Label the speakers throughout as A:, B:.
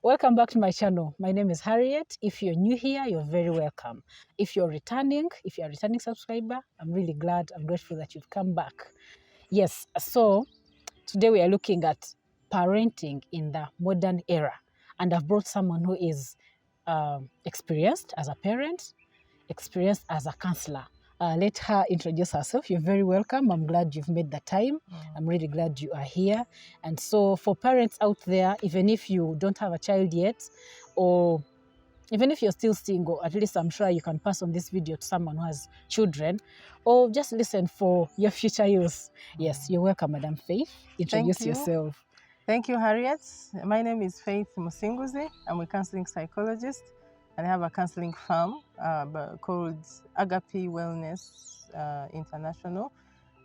A: Welcome back to my channel. My name is Harriet. If you're new here, you're very welcome. If you're a returning subscriber, I'm really glad, I'm grateful that you've come back. Yes, so today we are looking at parenting in the modern era. And I've brought someone who is experienced as a parent, experienced as a counselor. Let her introduce herself. You're very welcome. I'm glad you've made the time. I'm really glad you are here. And so for parents out there, even if you don't have a child yet, or even if you're still single, at least I'm sure you can pass on this video to someone who has children, or just listen for your future use. Yes, you're welcome, Madam Faith. Introduce yourself.
B: Thank you, Harriet. My name is Faith Musinguzi. I'm a counseling psychologist, and I have a counseling firm called Agape Wellness International.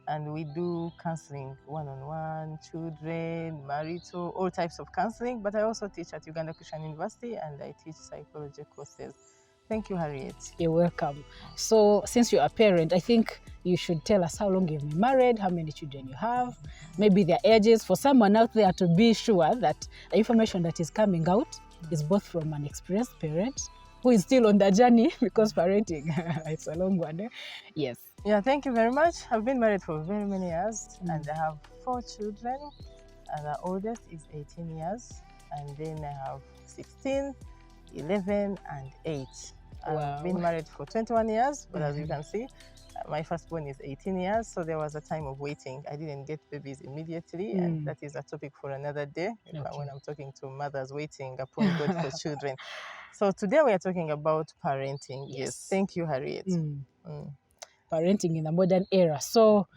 B: And we do counseling one-on-one, children, marital, all types of counseling. But I also teach at Uganda Christian University, and I teach psychology courses. Thank you, Harriet.
A: You're welcome. So since you're a parent, I think you should tell us how long you've been married, how many children you have, maybe their ages, for someone out there to be sure that the information that is coming out is both from an experienced parent who is still on the journey, because parenting, it's a long one. Yes.
B: Yeah, thank you very much. I've been married for very many years, and I have 4 children, and the oldest is 18 years, and then I have 16, 11, and 8.
A: Wow.
B: I've been married for 21 years, but as you can see, my firstborn is 18 years, so there was a time of waiting. I didn't get babies immediately, and that is a topic for another day when I'm talking to mothers waiting upon God for children. So today we are talking about parenting. Yes. Thank you, Harriet.
A: Parenting in the modern era. So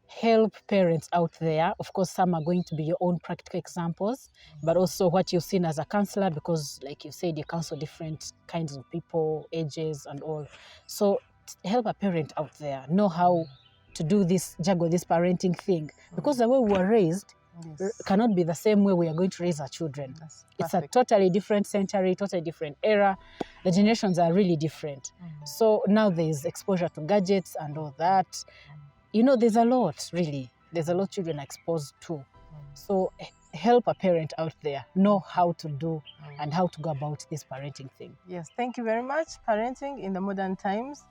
A: help parents out there. Of course, some are going to be your own practical examples, but also what you've seen as a counselor, because like you said, you counsel different kinds of people, ages and all. So help a parent out there know how to do this, juggle this parenting thing, because the way we were raised cannot be the same way we are going to raise our children. It's a totally different century, totally different era. The generations are really different. So now there's exposure to gadgets and all that. You know, there's a lot, really. There's a lot children are exposed to. So help a parent out there know how to do and how to go about this parenting thing.
B: Yes, thank you very much. Parenting in the modern times.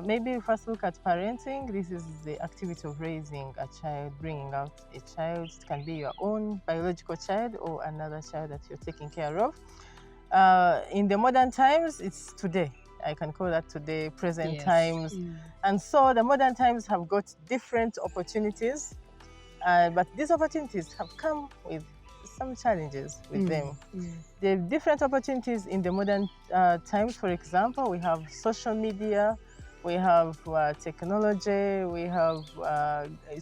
B: Maybe first look at parenting. This is the activity of raising a child, bringing out a child. It can be your own biological child or another child that you're taking care of. In the modern times, it's today. I can call that today, present times. And so the modern times have got different opportunities, but these opportunities have come with some challenges with them. The different opportunities in the modern times, for example, we have social media, we have technology, we have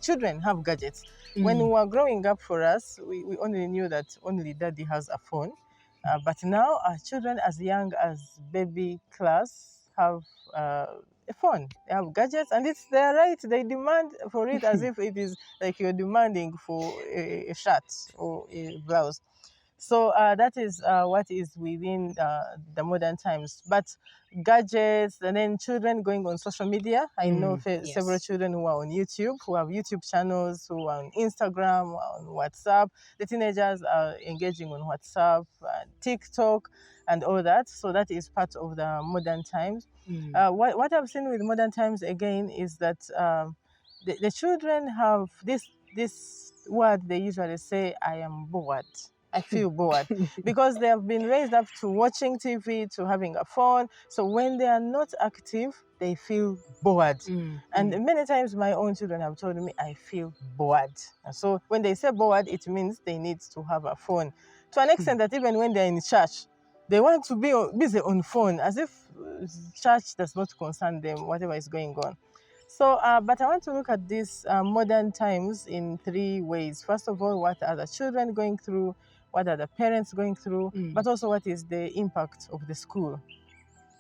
B: children have gadgets. When we were growing up, for us, we only knew that only daddy has a phone. But now our children as young as baby class have a phone. They have gadgets, and it's their right. They demand for it as if it is like you're demanding for a shirt or a blouse. So that is what is within the modern times. But gadgets, and then children going on social media. I know several children who are on YouTube, who have YouTube channels, who are on Instagram, on WhatsApp. The teenagers are engaging on WhatsApp, TikTok, and all that. So that is part of the modern times. What I've seen with modern times again is that the children have this word they usually say, I am bored. I feel bored because they have been raised up to watching TV, to having a phone. So when they are not active, they feel bored. And many times my own children have told me, I feel bored. And so when they say bored, it means they need to have a phone. To an extent that even when they're in church, they want to be busy on phone, as if church does not concern them, whatever is going on. So, but I want to look at these modern times in 3 ways. First of all, what are the children going through? What are the parents going through? But also, what is the impact of the school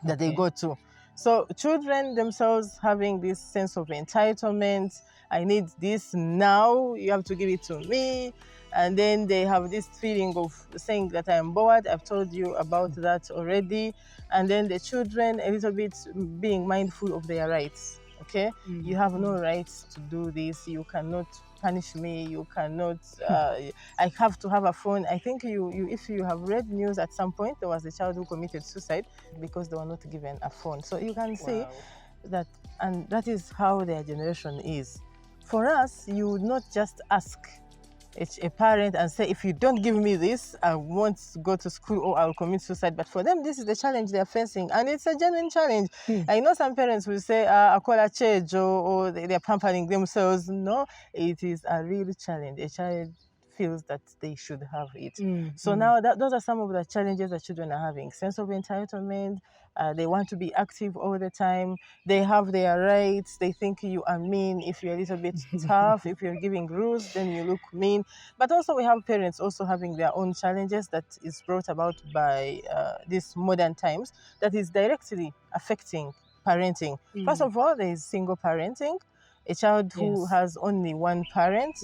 B: that they go to? So children themselves having this sense of entitlement. I need this now. You have to give it to me. And then they have this feeling of saying that I am bored. I've told you about that already. And then the children a little bit being mindful of their rights. Okay, you have no rights to do this. You cannot punish me. You cannot. I have to have a phone. I think if you have read news at some point, there was a child who committed suicide because they were not given a phone. So you can see
A: Wow.
B: that, and that is how their generation is. For us, you would not just ask a parent and say, if you don't give me this, I won't go to school or I'll commit suicide. But for them, this is the challenge they're facing, and it's a genuine challenge. I know some parents will say, "Akola change," or they're pampering themselves. No, it is a real challenge. A child feels that they should have it. So now those are some of the challenges that children are having: sense of entitlement. They want to be active all the time. They have their rights. They think you are mean if you're a little bit tough. If you're giving rules, then you look mean. But also we have parents also having their own challenges that is brought about by these modern times that is directly affecting parenting. First of all, there is single parenting. A child who
A: Yes.
B: has only one parent,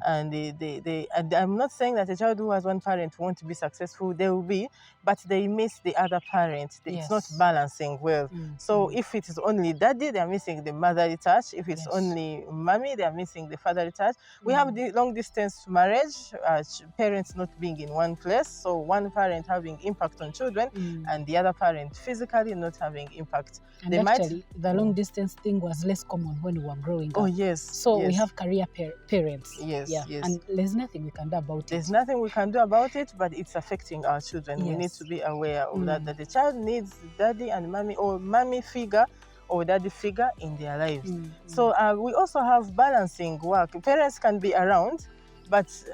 B: and and I'm not saying that a child who has one parent won't be successful. They will be, but they miss the other parent. It's not
A: Yes.
B: balancing well. So if it is only daddy, they are missing the motherly touch. If it's
A: Yes.
B: only mommy, they are missing the fatherly touch. We have the long distance marriage, parents not being in one place. So one parent having impact on children and the other parent physically not having impact.
A: And
B: They
A: actually, the long distance thing was less common when we were growing up.
B: Oh, yes.
A: So
B: yes.
A: we have career parents.
B: Yes,
A: Yeah.
B: yes.
A: And there's nothing we can do about
B: There's
A: it.
B: nothing we can do about it, but it's affecting our children. We need
A: Yes.
B: to be aware of that the child needs daddy and mommy, or mommy figure or daddy figure in their lives. So we also have balancing work. Parents can be around,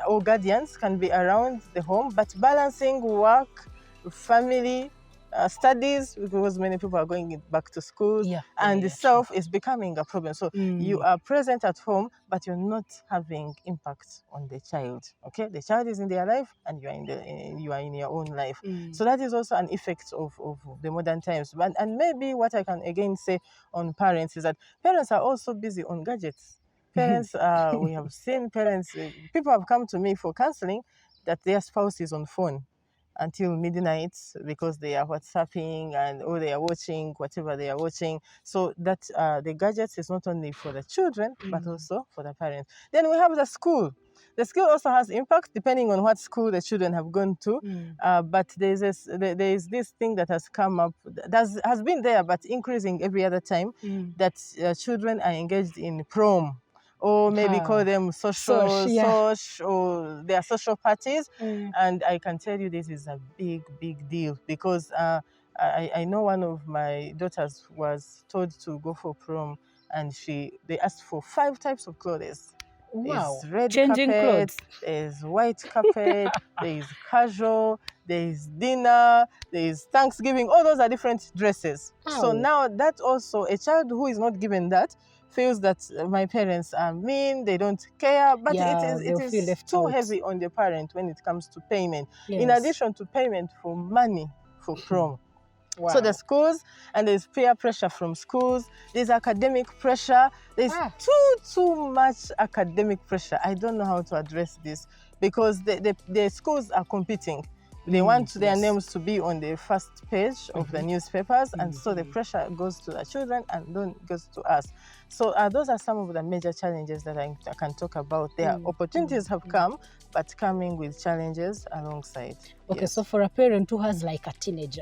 B: or guardians can be around the home, but balancing work, family, studies, because many people are going back to school, and the self is becoming a problem. So you are present at home, but you're not having impact on the child. Okay, the child is in their life, and you are in your own life. So that is also an effect of the modern times. And maybe what I can again say on parents is that parents are also busy on gadgets. Parents, we have seen parents. People have come to me for counseling that their spouse is on phone until midnight because they are WhatsApping or they are watching whatever they are watching. So that the gadgets is not only for the children but also for the parents. Then we have the school. The school also has impact depending on what school the children have gone to. But there is this thing that has come up, that has been there but increasing every other time, that children are engaged in prom, or maybe call them social, or their social parties. And I can tell you this is a big, big deal because I know one of my daughters was told to go for prom, and they asked for 5 types of clothes.
A: Wow.
B: There's red
A: Changing
B: carpet,
A: clothes.
B: there's white carpet, there's casual, there's dinner, there's Thanksgiving. All those are different dresses.
A: Wow.
B: So now that also, a child who is not given that feels that my parents are mean, they don't care, but it is too heavy on the parent when it comes to payment. In addition to payment for money for prom.
A: Wow.
B: So the schools, and there's peer pressure from schools, there's academic pressure, there's too much academic pressure. I don't know how to address this because the schools are competing. They want their names to be on the first page of the newspapers, and so the pressure goes to the children and then goes to us. So those are some of the major challenges that I can talk about. Their opportunities have come, but coming with challenges alongside.
A: Okay, so for a parent who has like a teenager,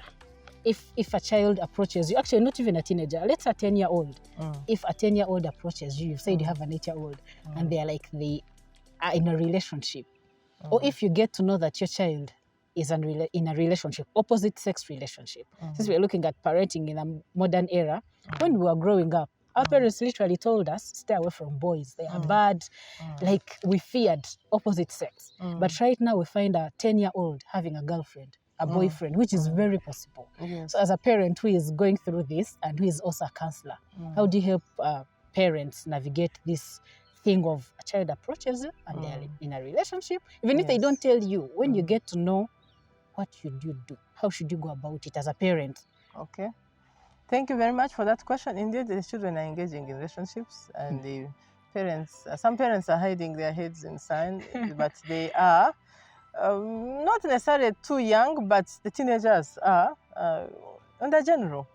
A: if a child approaches you, actually not even a teenager, let's say a 10-year-old. If a 10-year-old approaches you, you said you have an 8-year-old, and they are in a relationship, or if you get to know that your child is in a relationship, opposite sex relationship. Since we're looking at parenting in a modern era, when we were growing up, our parents literally told us, stay away from boys. They are bad. Like, we feared opposite sex. But right now we find a 10-year-old having a girlfriend, a boyfriend, which is very possible. So as a parent who is going through this and who is also a counselor, how do you help parents navigate this thing of a child approaches you and they're in a relationship? Even if they don't tell you, when you get to know, what should you do? How should you go about it as a parent?
B: Okay. Thank you very much for that question. Indeed, the children are engaging in relationships, and the parents, some parents are hiding their heads in sand, but they are not necessarily too young, but the teenagers are. on the general,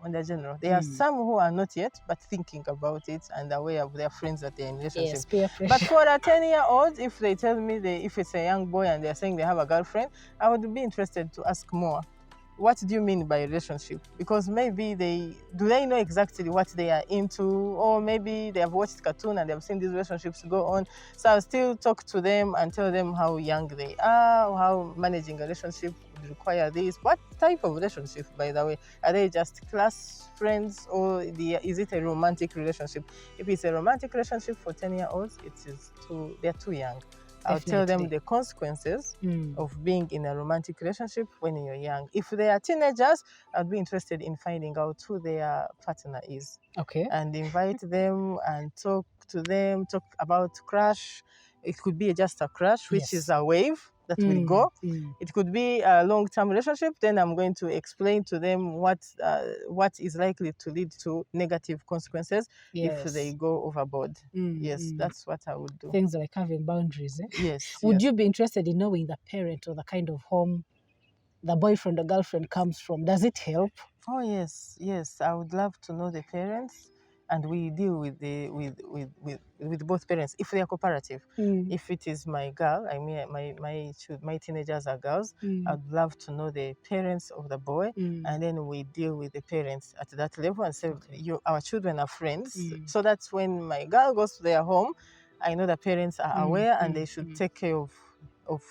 B: there are
A: Mm.
B: some who are not yet, but thinking about it and aware of their friends that they're in relationship.
A: Yes, peer
B: But
A: pressure.
B: for a 10-year-old, if they tell me if it's a young boy and they're saying they have a girlfriend, I would be interested to ask more. What do you mean by relationship? Because maybe they know exactly what they are into, or maybe they have watched cartoon and they've seen these relationships go on. So I'll still talk to them and tell them how young they are, how managing a relationship would require this. What type of relationship, by the way? Are they just class friends, or is it a romantic relationship? If it's a romantic relationship for 10-year-olds, they're too young. I'll tell them
A: Definitely.
B: the consequences
A: Mm.
B: of being in a romantic relationship when you're young. If they are teenagers, I'd be interested in finding out who their partner is
A: Okay.
B: and invite them and talk to them, talk about crush. It could be just a crush, which is
A: Yes.
B: a wave that will go.
A: Mm.
B: It could be a long-term relationship. Then I'm going to explain to them what is likely to lead to negative consequences if
A: Yes.
B: they go overboard. Yes,
A: Mm.
B: that's what I would do.
A: Things like having boundaries. Eh?
B: Yes,
A: Would
B: yes.
A: you be interested in knowing the parent or the kind of home the boyfriend or girlfriend comes from? Does it help?
B: Oh yes, yes. I would love to know the parents, and we deal with with both parents if they are cooperative.
A: Mm.
B: If it is my girl, I mean my teenagers are girls.
A: Mm.
B: I'd love to know the parents of the boy,
A: Mm.
B: and then we deal with the parents at that level and say,
A: Okay.
B: our children are friends.
A: Mm.
B: So that's when my girl goes to their home, I know the parents are aware and they should take care of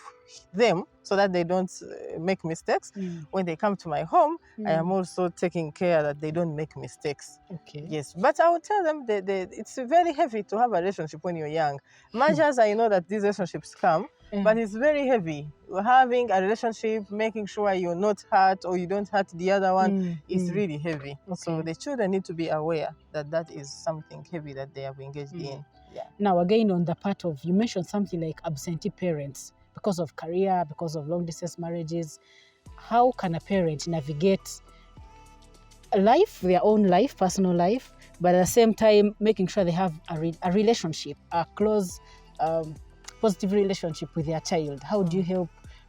B: them so that they don't make mistakes.
A: Mm.
B: When they come to my home, I am
A: Mm.
B: also taking care that they don't make mistakes.
A: Okay.
B: Yes, but I would tell them that it's very heavy to have a relationship when you're young. Much as I know that these relationships come, but it's very heavy. Having a relationship, making sure you're not hurt or you don't hurt the other one, is really heavy. So
A: Okay.
B: the children need to be aware that that is something heavy that they have engaged in. Yeah.
A: Now, again, on the part of, you mentioned something like absentee parents because of career, because of long distance marriages. How can a parent navigate life, their own life, personal life, but at the same time making sure they have a relationship, a close, positive relationship with their child? How do you help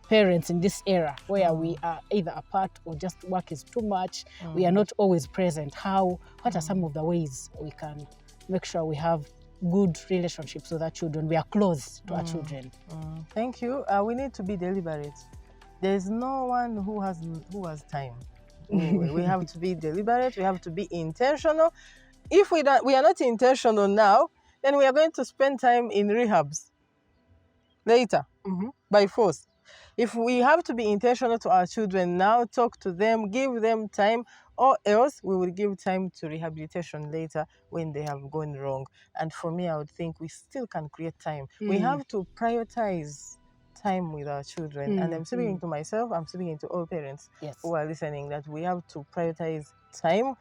A: parents in this era where we are either apart or just work is too much, we are not always present? What are some of the ways we can make sure we have good relationships with our children, we are close to our children?
B: Thank you. We need to be deliberate. There's no one who has time. We have to be deliberate. We have to be intentional. If we are not intentional now, then we are going to spend time in rehabs later by force. If we have to be intentional to our children now, talk to them, give them time, or else we will give time to rehabilitation later when they have gone wrong. And for me, I would think we still can create time. We have to prioritize time with our children. And I'm speaking to myself, I'm speaking to all parents who are listening, that we have to prioritize time.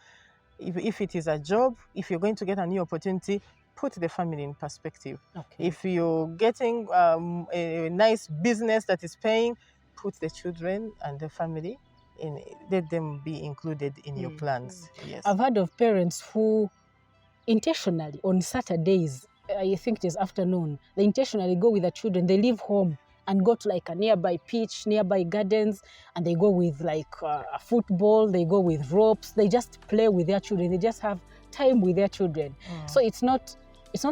B: If it is a job, if you're going to get a new opportunity, put the family in perspective.
A: Okay.
B: If you're getting a nice business that is paying, put the children and the family in, let them be included in your plans. Yes.
A: I've heard of parents who intentionally on Saturdays, I think it is afternoon, they intentionally go with the children, they leave home and go to like a nearby pitch, nearby gardens, and they go with like a football, they go with ropes, they just play with their children, they just have time with their children. So it's not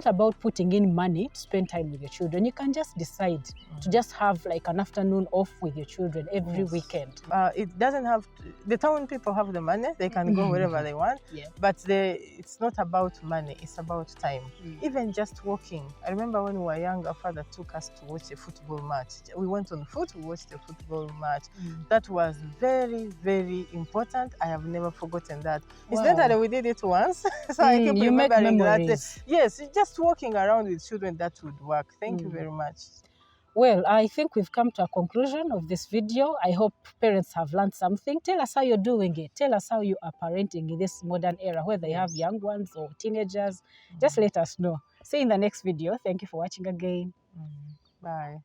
A: about putting in money to spend time with your children. You can just decide to just have like an afternoon off with your children every weekend.
B: It doesn't have to, the town people have the money, they can go wherever they want, but it's not about money, it's about time. Even just walking. I remember when we were young, our father took us to watch a football match. We went on foot, we watched a football match. That was very, very important. I have never forgotten that. It's not that we did it once, so I keep remembering that. Yes, just walking around with children, that would work. Thank you very much.
A: Well, I think we've come to a conclusion of this video. I hope parents have learned something. Tell us how you're doing it. Tell us how you are parenting in this modern era, whether you have young ones or teenagers. Just let us know. See you in the next video. Thank you for watching again.
B: Bye.